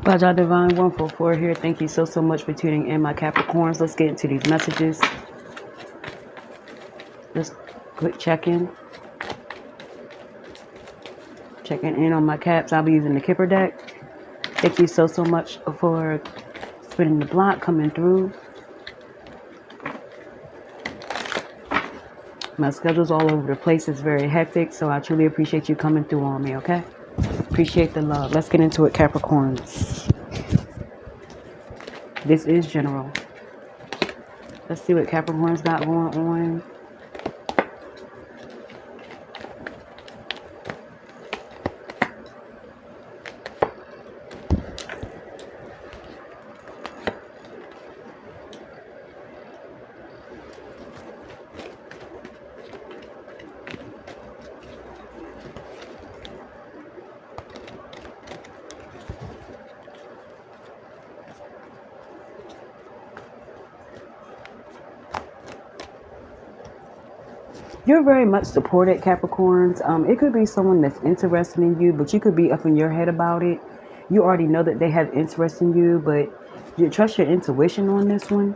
Baja Divine 144 here. Thank you so much for tuning in, my Capricorns. Let's get into these messages. Just quick check-in. Checking in on my caps. I'll be using the Kipper deck. Thank you so much for spinning the block, coming through. My schedule's all over the place. It's very hectic, so I truly appreciate you coming through on me, okay? Appreciate the love. Let's get into it, Capricorns. This is general. Let's see what Capricorn's got going on. You're very much supported, Capricorns. It could be someone that's interested in you, but you could be up in your head about it. You already know that they have interest in you, but you trust your intuition on this one.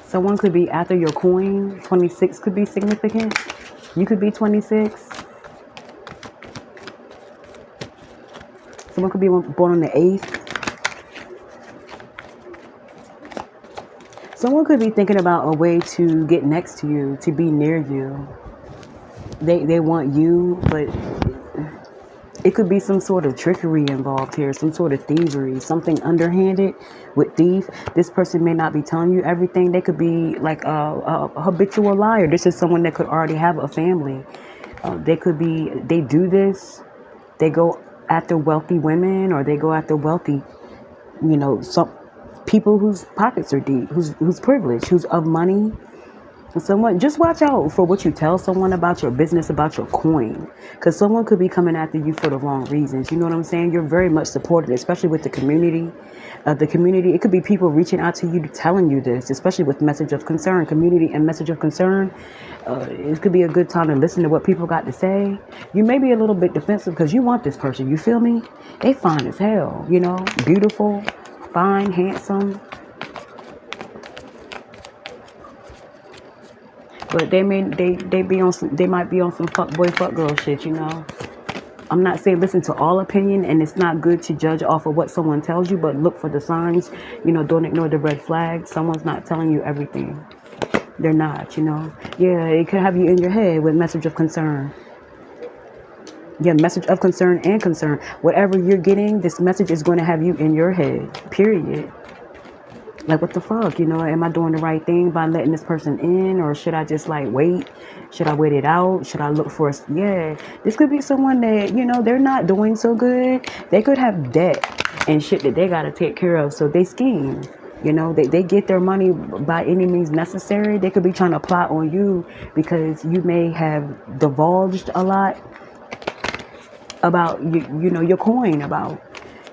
Someone could be after your coin. 26 could be significant. You could be 26. Someone could be born on the 8th. Someone could be thinking about a way to get next to you, to be near you. They want you, but it could be some sort of trickery involved here, some sort of thievery, something underhanded with thief. This person may not be telling you everything. They could be like a habitual liar. This is someone that could already have a family. They do this. They go after wealthy women, or they go after wealthy, some people whose pockets are deep, who's privileged, who's of money. Someone, just watch out for what you tell someone about your business, about your coin, because someone could be coming after you for the wrong reasons. You know what I'm saying? You're very much supported, especially with the community. It could be people reaching out to you, telling you this, especially with message of concern, community and message of concern. It could be a good time to listen to what people got to say. You may be a little bit defensive because you want this person. You feel me? They fine as hell, beautiful, fine, handsome. But they might be on some fuck boy fuck girl shit. I'm not saying listen to all opinion, and it's not good to judge off of what someone tells you, but look for the signs. Don't ignore the red flags. Someone's not telling you everything. They're not. Yeah, it could have you in your head with message of concern. Yeah, message of concern and concern. Whatever you're getting, this message is going to have you in your head. Period. Like, what the fuck, am I doing the right thing by letting this person in, or should I just wait? Should I wait it out? Should I look for yeah, this could be someone that, they're not doing so good. They could have debt and shit that they got to take care of. So they scheme, they get their money by any means necessary. They could be trying to plot on you because you may have divulged a lot about, your coin, about,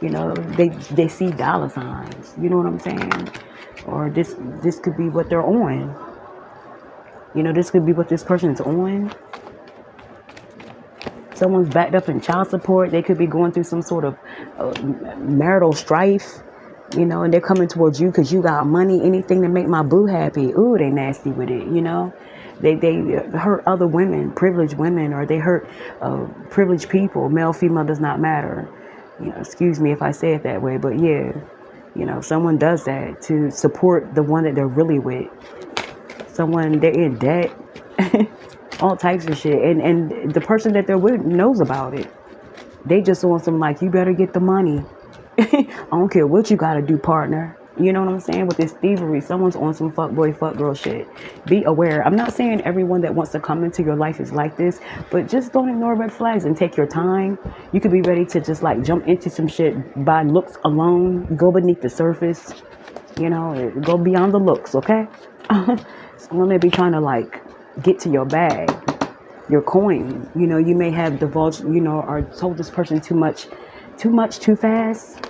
they see dollar signs. You know what I'm saying? Or this could be what they're on. This could be what this person is on. Someone's backed up in child support. They could be going through some sort of marital strife, and they're coming towards you because you got money. Anything to make my boo happy. Ooh, they nasty with it, They hurt other women, privileged women, or they hurt privileged people. Male, female does not matter. Excuse me if I say it that way, but yeah. Someone does that to support the one that they're really with. Someone, they're in debt, all types of shit. And the person that they're with knows about it. They just want some you better get the money. I don't care what you got to do, partner. You know what I'm saying? With this thievery, someone's on some fuck boy, fuck girl shit. Be aware. I'm not saying everyone that wants to come into your life is like this, but just don't ignore red flags and take your time. You could be ready to just jump into some shit by looks alone. Go beneath the surface. Go beyond the looks, okay? Someone may be trying to get to your bag, your coin. You may have divulged, or told this person too much, too fast,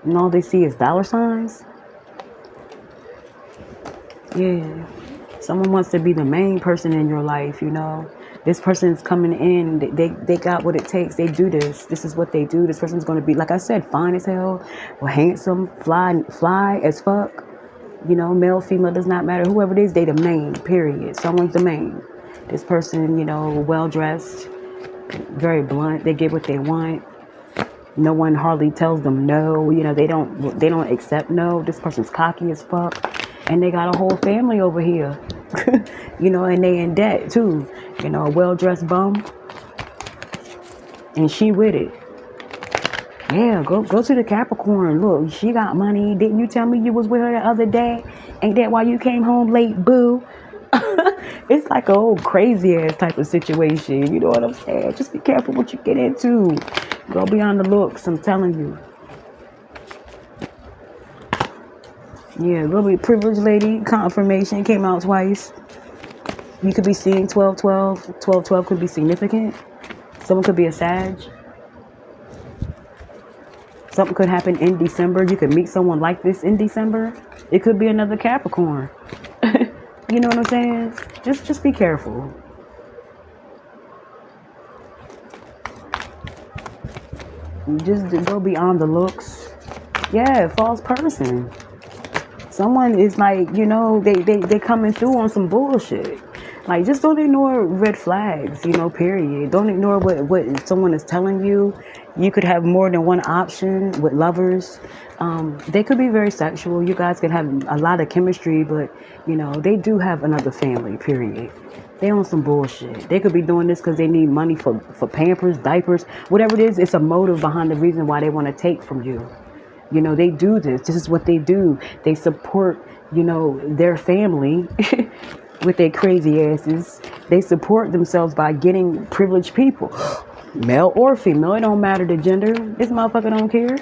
and all they see is dollar signs. Yeah, someone wants to be the main person in your life, This person's coming in. They got what it takes. They do this. This is what they do. This person's going to be, like I said, fine as hell, or handsome, fly as fuck. You know, male, female, does not matter. Whoever it is, they the main, period. Someone's the main. This person, you know, well dressed, very blunt. They get what they want. No one hardly tells them no. You know, they don't accept no. This person's cocky as fuck. And they got a whole family over here. You know, and they in debt too. You know, a well dressed bum. And she with it. Yeah, go to the Capricorn. Look, she got money. Didn't you tell me you was with her the other day? Ain't that why you came home late, boo? It's like a old crazy ass type of situation. You know what I'm saying? Just be careful what you get into. Go beyond the looks, I'm telling you. Yeah, little bit privileged lady. Confirmation came out twice. You could be seeing 12-12. 12-12 could be significant. Someone could be a Sag. Something could happen in December. You could meet someone like this in December. It could be another Capricorn. You know what I'm saying? Just be careful. Just go beyond the looks. Yeah, false person. Someone is like, you know, they coming through on some bullshit. Like, just don't ignore red flags, you know, period. Don't ignore what someone is telling you. You could have more than one option with lovers. They could be very sexual. You guys could have a lot of chemistry, but, you know, they do have another family, period. They on some bullshit. They could be doing this because they need money for Pampers, diapers, whatever it is. It's a motive behind the reason why they want to take from you. You know, they do this. This is what they do. They support, you know, their family with their crazy asses. They support themselves by getting privileged people. Male or female, it don't matter the gender. This motherfucker don't care.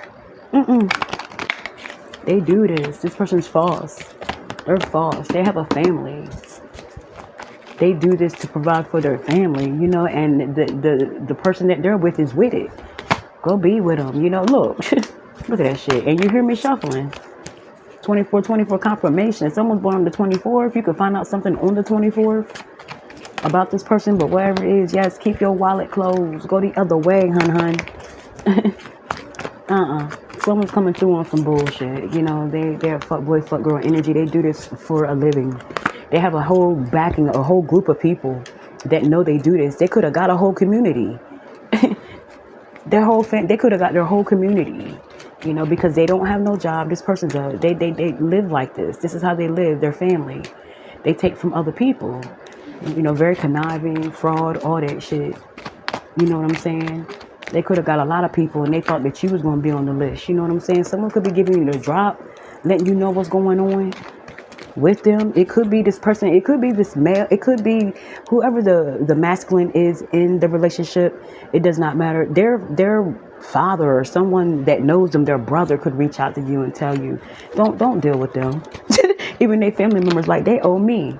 They do this. This person's false. They're false. They have a family. They do this to provide for their family, you know, and the person that they're with is with it. Go be with them, you know. Look, look at that shit. And you hear me shuffling. 24 confirmation. Someone's born on the 24th. You can find out something on the 24th about this person, but whatever it is, yes, keep your wallet closed. Go the other way, hun. Someone's coming through on some bullshit. You know, they're fuck boy, fuck girl energy. They do this for a living. They have a whole backing, a whole group of people that know they do this. They could have got a whole community. They could have got their whole community. You know, because they don't have no job. This person's they live like this. This is how they live. Their family. They take from other people. You know, very conniving, fraud, all that shit. You know what I'm saying? They could have got a lot of people and they thought that you was going to be on the list. You know what I'm saying? Someone could be giving you the drop, letting you know what's going on with them. It could be this person. It could be this male. It could be whoever the masculine is in the relationship. It does not matter. Their father or someone that knows them, their brother, could reach out to you and tell you, don't deal with them. Even their family members, like, they owe me.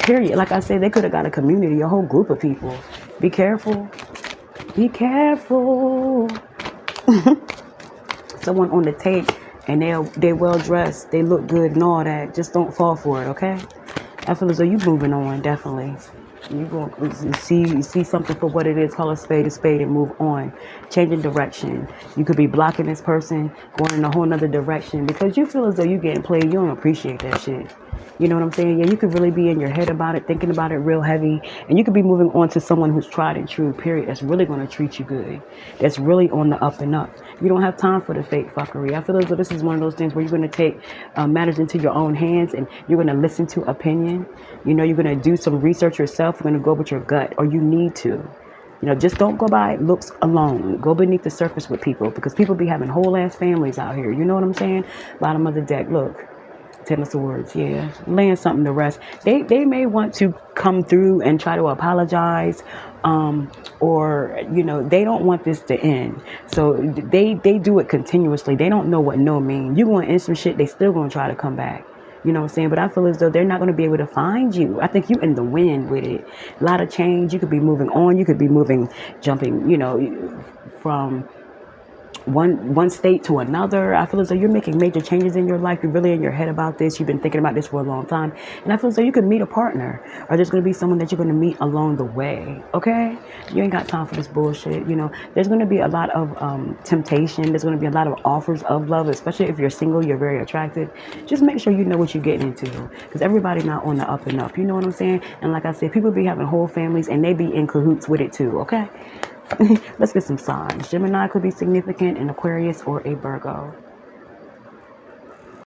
Period. Like I said, they could have got a community, a whole group of people. Be careful. Be careful. Someone on the take and they're well dressed. They look good and all that. Just don't fall for it, okay? I feel as though you're moving on, definitely. You're going to see something for what it is, call a spade, and move on. Changing direction. You could be blocking this person, going in a whole nother direction because you feel as though you're getting played. You don't appreciate that shit. You know what I'm saying? Yeah, you could really be in your head about it, thinking about it real heavy. And you could be moving on to someone who's tried and true, period. That's really going to treat you good. That's really on the up and up. You don't have time for the fake fuckery. I feel as though this is one of those things where you're going to take matters into your own hands and you're going to listen to opinion. You know, you're going to do some research yourself. You're going to go with your gut, or you need to. You know, just don't go by looks alone. Go beneath the surface with people because people be having whole ass families out here. You know what I'm saying? Bottom of the deck. Look. 10 of Swords, yeah, laying something to rest. They may want to come through and try to apologize, or you know, they don't want this to end. So they do it continuously. They don't know what no mean. You going in some shit, they still gonna try to come back. You know what I'm saying? But I feel as though they're not going to be able to find you. I think you in the wind with it. A lot of change. You could be moving on. You could be jumping, you know, from one state to another. I feel as though you're making major changes in your life. You're really in your head about this. You've been thinking about this for a long time. And I feel as though you could meet a partner, or there's going to be someone that you're going to meet along the way. Okay? You ain't got time for this bullshit. You know, there's going to be a lot of temptation. There's going to be a lot of offers of love, especially if you're single, you're very attractive. Just make sure you know what you're getting into, because everybody's not on the up and up. You know what I'm saying? And like I said, people be having whole families and they be in cahoots with it too. Okay? Let's get some signs. Gemini could be significant, an Aquarius, or a Virgo.